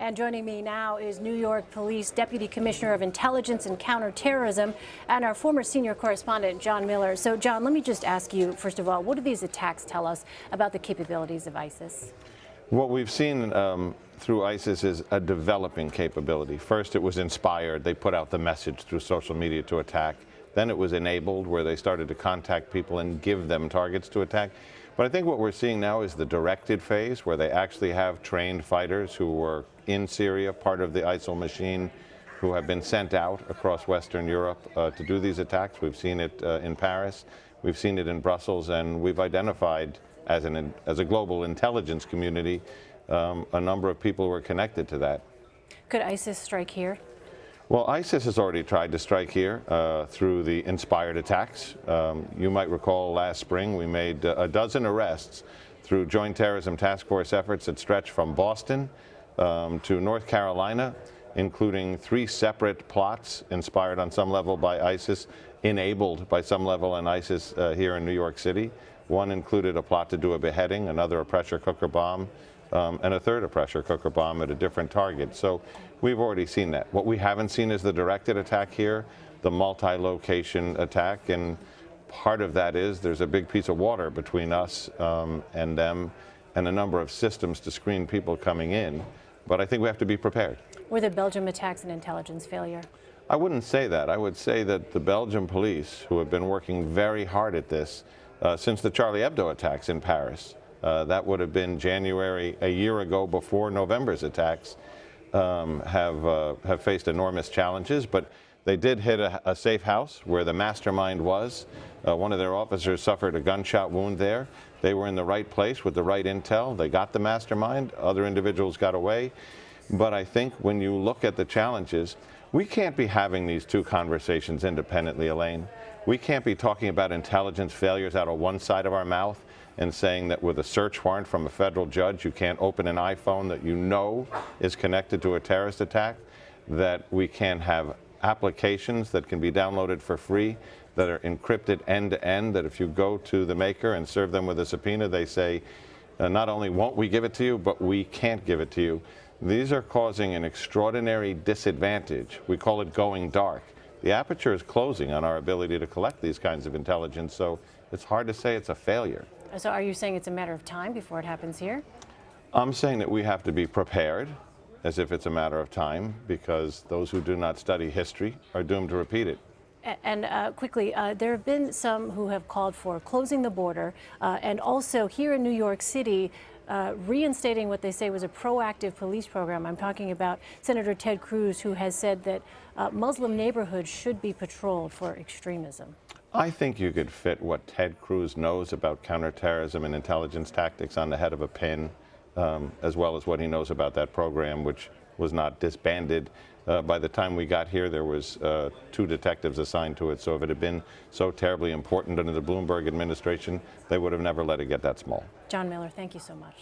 And joining me now is New York Police Deputy Commissioner of Intelligence and Counterterrorism and our former senior correspondent, John Miller. So, John, let me just ask you, first of all, what do these attacks tell us about the capabilities of ISIS? What we've seen through ISIS is a developing capability. First, it was inspired. They put out the message through social media to attack. Then it was enabled, where they started to contact people and give them targets to attack. But I think what we're seeing now is the directed phase, where they actually have trained fighters who were in Syria, part of the ISIL machine, who have been sent out across Western Europe to do these attacks. We've seen it in Paris, we've seen it in Brussels, and we've identified as a global intelligence community a number of people who are connected to that. Could ISIS strike here? Well, ISIS has already tried to strike here through the inspired attacks. You might recall last spring we made a dozen arrests through joint terrorism task force efforts that stretch from Boston to North Carolina, including 3 separate plots inspired on some level by ISIS, enabled by some level in ISIS here in New York City. One included a plot to do a beheading, another a pressure cooker bomb, and a third a pressure cooker bomb at a different target. So we've already seen that. What we haven't seen is the directed attack here, the multi-location attack, and part of that is there's a big piece of water between us and them, and a number of systems to screen people coming in. But I think we have to be prepared. Were the Belgium attacks an intelligence failure? I wouldn't say that. I would say that the Belgian police, who have been working very hard at this since the Charlie Hebdo attacks in Paris, that would have been January a year ago, before November's attacks, have faced enormous challenges. But they did hit a safe house where the mastermind was. One of their officers suffered a gunshot wound there. They were in the right place with the right intel. They got the mastermind. Other individuals got away. But I think when you look at the challenges, we can't be having these two conversations independently, Elaine. We can't be talking about intelligence failures out of one side of our mouth and saying that with a search warrant from a federal judge, you can't open an iPhone that you know is connected to a terrorist attack, that we can have applications that can be downloaded for free that are encrypted end-to-end, that if you go to the maker and serve them with a subpoena, they say, not only won't we give it to you, but we can't give it to you. These are causing an extraordinary disadvantage. We call it going dark. The aperture is closing on our ability to collect these kinds of intelligence, so it's hard to say it's a failure. So are you saying it's a matter of time before it happens here? I'm saying that we have to be prepared, as if it's a matter of time, because those who do not study history are doomed to repeat it. And quickly, there have been some who have called for closing the border and also here in New York City reinstating what they say was a proactive police program. I'm talking about Senator Ted Cruz, who has said that Muslim neighborhoods should be patrolled for extremism. I think you could fit what Ted Cruz knows about counterterrorism and intelligence tactics on the head of a pin, as well as what he knows about that program, which was not disbanded. By the time we got here, there was 2 detectives assigned to it. So if it had been so terribly important under the Bloomberg administration, they would have never let it get that small. John Miller, thank you so much.